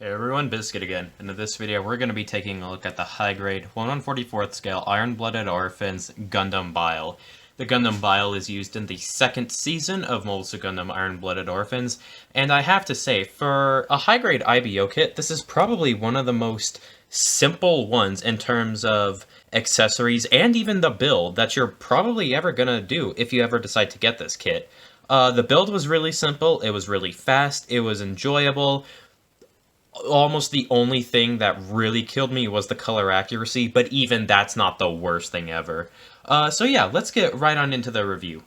Hey everyone, Biscuit again, and in this video we're going to be taking a look at the high-grade 1/144th scale Iron-Blooded Orphans Gundam Bael. The Gundam Bael is used in the second season of Mobile Suit Gundam Iron-Blooded Orphans, and I have to say, for a high-grade IBO kit, this is probably one of the most simple ones in terms of accessories and even the build that you're probably ever going to do if you ever decide to get this kit. The build was really simple, it was really fast, it was enjoyable. Almost the only thing that really killed me was the color accuracy, but even that's not the worst thing ever. So yeah, let's get right on into the review.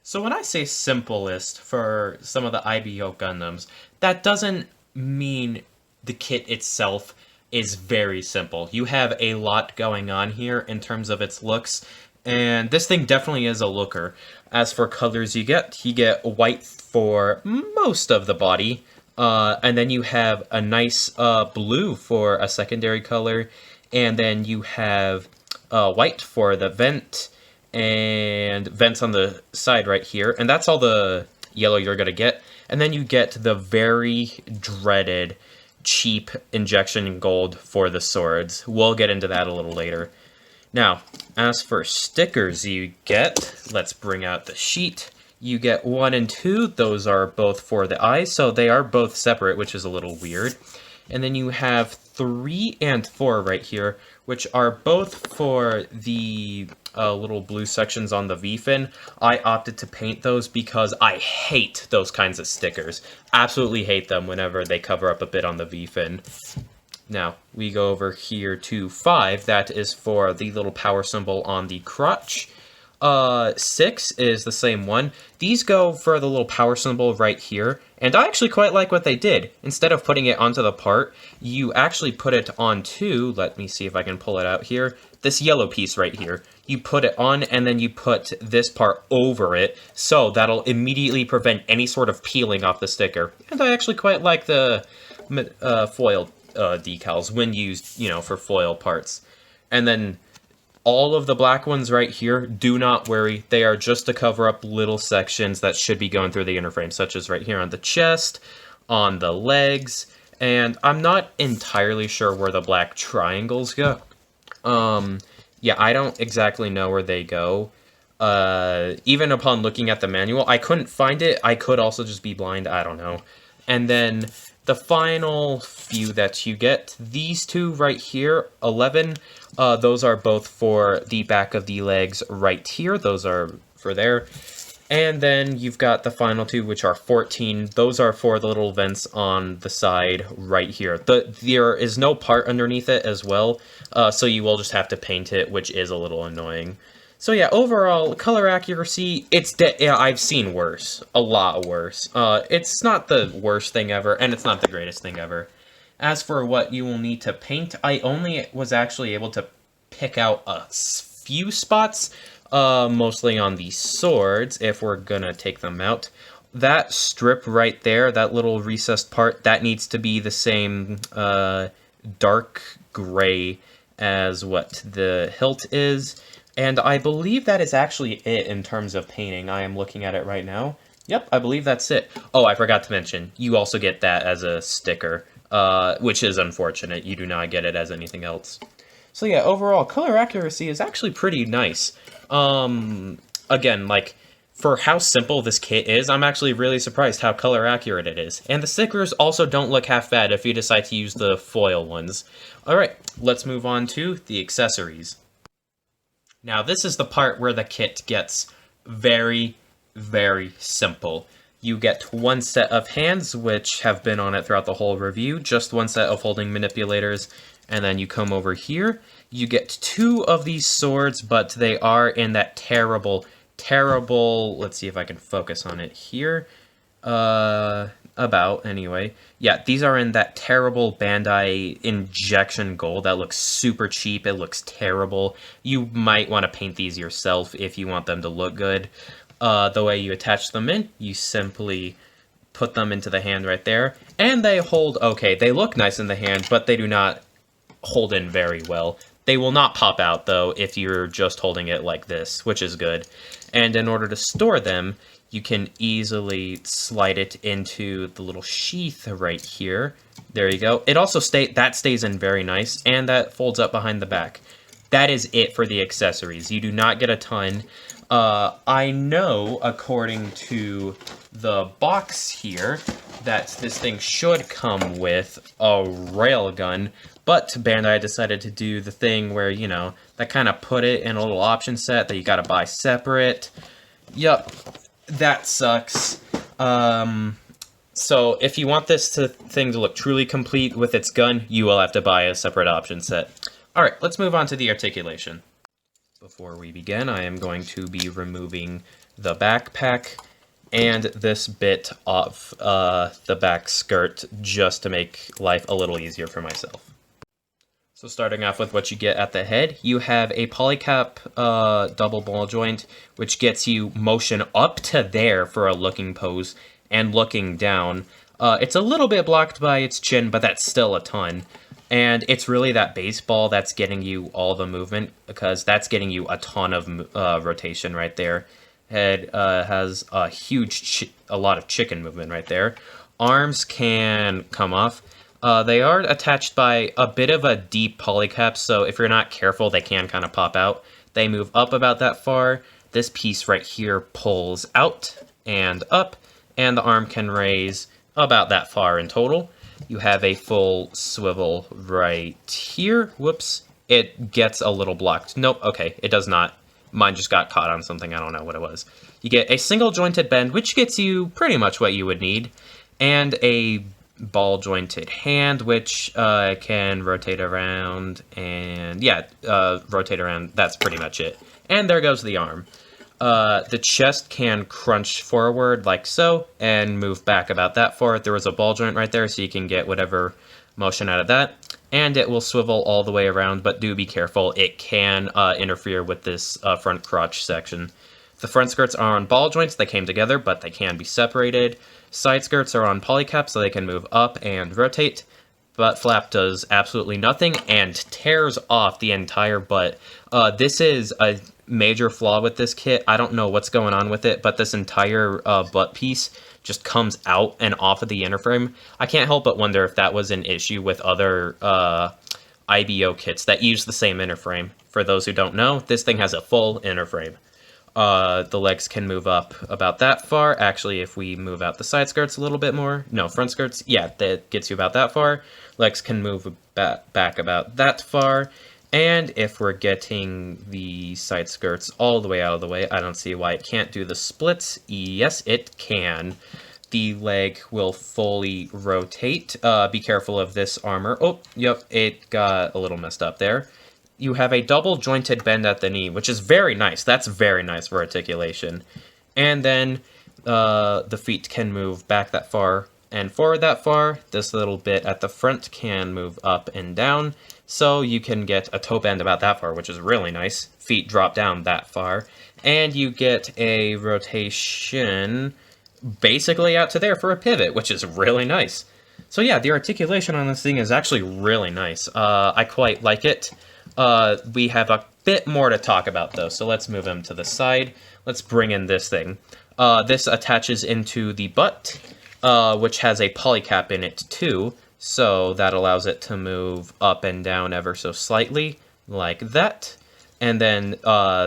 So when I say simplest for some of the IBO Gundams, that doesn't mean the kit itself is very simple. You have a lot going on here in terms of its looks, and this thing definitely is a looker. As for colors you get white for most of the body, and then you have a nice blue for a secondary color, and then you have white for the vent, and vents on the side right here, and that's all the yellow you're going to get. And then you get the very dreaded cheap injection gold for the swords. We'll get into that a little later. Now, as for stickers you get, let's bring out the sheet. You get 1 and 2, those are both for the eyes, so they are both separate, which is a little weird. And then you have 3 and 4 right here, which are both for the little blue sections on the V-fin. I opted to paint those because I hate those kinds of stickers. Absolutely hate them whenever they cover up a bit on the V-fin. Now, we go over here to 5, that is for the little power symbol on the crotch. 6 is the same one. These go for the little power symbol right here, and I actually quite like what they did. Instead of putting it onto the part, you actually put it onto, let me see if I can pull it out here, this yellow piece right here. You put it on, and then you put this part over it, so that'll immediately prevent any sort of peeling off the sticker. And I actually quite like the foil decals when used, for foil parts. And then all of the black ones right here, do not worry. They are just to cover up little sections that should be going through the inner frame, such as right here on the chest, on the legs, and I'm not entirely sure where the black triangles go. Yeah, I don't exactly know where they go. Even upon looking at the manual, I couldn't find it. I could also just be blind, I don't know. And then the final few that you get, these two right here, 11, those are both for the back of the legs right here. Those are for there. And then you've got the final two, which are 14. Those are for the little vents on the side right here. There is no part underneath it as well, so you will just have to paint it, which is a little annoying. So yeah, overall, color accuracy, yeah, I've seen worse. A lot worse. It's not the worst thing ever, and it's not the greatest thing ever. As for what you will need to paint, I only was actually able to pick out a few spots, mostly on the swords, if we're gonna take them out. That strip right there, that little recessed part, that needs to be the same dark gray as what the hilt is. And I believe that is actually it in terms of painting. I am looking at it right now. Yep, I believe that's it. Oh, I forgot to mention, you also get that as a sticker, which is unfortunate. You do not get it as anything else. So yeah, overall, color accuracy is actually pretty nice. Again, like, for how simple this kit is, I'm actually really surprised how color accurate it is. And the stickers also don't look half bad if you decide to use the foil ones. Alright, let's move on to the accessories. Now, this is the part where the kit gets very, very simple. You get 1 set of hands, which have been on it throughout the whole review, just 1 set of holding manipulators, and then you come over here. You get 2 of these swords, but they are in that terrible, let's see if I can focus on it here. Anyway. Yeah, these are in that terrible Bandai injection gold that looks super cheap. It looks terrible. You might want to paint these yourself if you want them to look good. The way you attach them in, you simply put them into the hand right there, and they hold okay. They look nice in the hand, but they do not hold in very well. They will not pop out, though, if you're just holding it like this, which is good. And in order to store them, you can easily slide it into the little sheath right here, There you go. It also stays in very nice, and that folds up behind the back. That is it for the accessories. You do not get a ton. I know, according to the box here, that this thing should come with a railgun, but Bandai decided to do the thing where, you know, that kind of put it in a little option set that you gotta buy separate. Yup, that sucks. So if you want this thing to look truly complete with its gun, you will have to buy a separate option set. Alright, let's move on to the articulation. Before we begin, I am going to be removing the backpack and this bit of the back skirt just to make life a little easier for myself. So starting off with what you get at the head, you have a polycap double ball joint, which gets you motion up to there for a looking pose, and looking down. It's a little bit blocked by its chin, but that's still a ton. And it's really that baseball that's getting you all the movement, because that's getting you a ton of rotation right there. Head has a lot of chicken movement right there. Arms can come off. They are attached by a bit of a deep polycap, so if you're not careful, they can kind of pop out. They move up about that far. This piece right here pulls out and up, and the arm can raise about that far in total. You have a full swivel right here. Whoops. It gets a little blocked. Nope, okay, it does not. Mine just got caught on something, I don't know what it was. You get a single jointed bend, which gets you pretty much what you would need, and a ball jointed hand, which can rotate around, and yeah, rotate around, that's pretty much it. And there goes the arm. The chest can crunch forward like so, and move back about that far. There was a ball joint right there, so you can get whatever motion out of that. And it will swivel all the way around, but do be careful. It can interfere with this front crotch section. The front skirts are on ball joints. They came together, but they can be separated. Side skirts are on polycaps, so they can move up and rotate. Butt flap does absolutely nothing and tears off the entire butt. This is a major flaw with this kit. I don't know what's going on with it, but this entire butt piece just comes out and off of the inner frame. I can't help but wonder if that was an issue with other IBO kits that use the same inner frame. For those who don't know, this thing has a full inner frame. The legs can move up about that far. Actually, if we move out the side skirts a little bit more, no, front skirts, yeah, that gets you about that far. Legs can move back about that far. And if we're getting the side skirts all the way out of the way, I don't see why it can't do the splits. Yes, it can. The leg will fully rotate. Be careful of this armor. Oh, yep, it got a little messed up there. You have a double jointed bend at the knee, which is very nice. That's very nice for articulation. And then the feet can move back that far and forward that far. This little bit at the front can move up and down. So you can get a toe bend about that far, which is really nice. Feet drop down that far. And you get a rotation basically out to there for a pivot, which is really nice. So yeah, the articulation on this thing is actually really nice. I quite like it. We have a bit more to talk about though, so let's move him to the side. Let's bring in this thing. This attaches into the butt, which has a polycap in it too. So that allows it to move up and down ever so slightly, like that. And then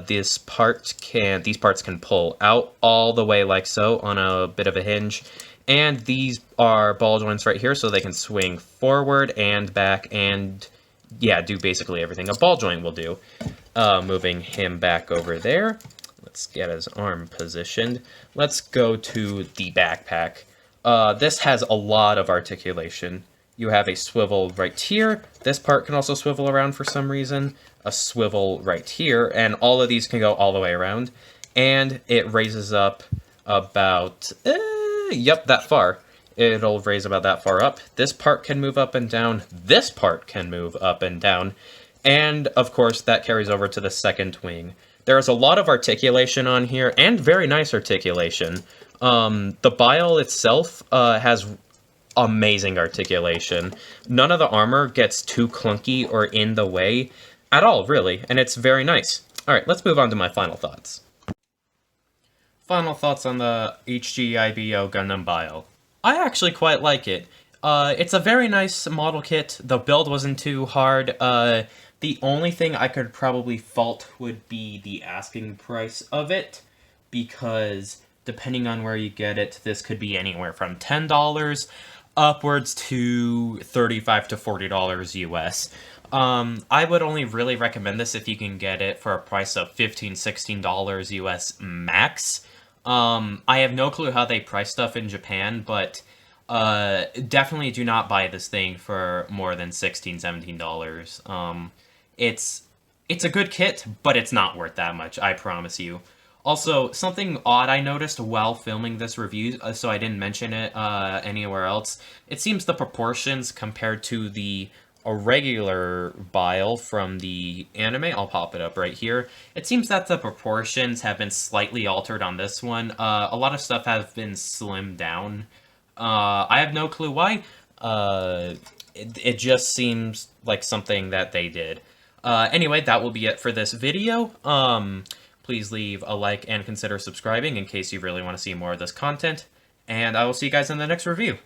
these parts can pull out all the way like so on a bit of a hinge. And these are ball joints right here, so they can swing forward and back and, yeah, do basically everything a ball joint will do. Moving him back over there. Let's get his arm positioned. Let's go to the backpack. This has a lot of articulation. You have a swivel right here. This part can also swivel around for some reason. A swivel right here, and all of these can go all the way around. And it raises up about, yep, that far. It'll raise about that far up. This part can move up and down. This part can move up and down. And, of course, that carries over to the second wing. There is a lot of articulation on here, and very nice articulation. The Bael itself has amazing articulation. None of the armor gets too clunky or in the way at all, really, and it's very nice. Alright, let's move on to my final thoughts. Final thoughts on the HG IBO Gundam Bael. I actually quite like it. It's a very nice model kit. The build wasn't too hard. The only thing I could probably fault would be the asking price of it, because depending on where you get it, this could be anywhere from $10 upwards to $35 to $40 US. I would only really recommend this if you can get it for a price of $15, $16 US max. I have no clue how they price stuff in Japan, but definitely do not buy this thing for more than $16, $17. It's a good kit, but it's not worth that much, I promise you. Also, something odd I noticed while filming this review, so I didn't mention it anywhere else, it seems the proportions compared to a regular Bael from the anime, I'll pop it up right here, it seems that the proportions have been slightly altered on this one. A lot of stuff has been slimmed down. I have no clue why. It just seems like something that they did. Anyway, that will be it for this video. Please leave a like and consider subscribing in case you really want to see more of this content. And I will see you guys in the next review.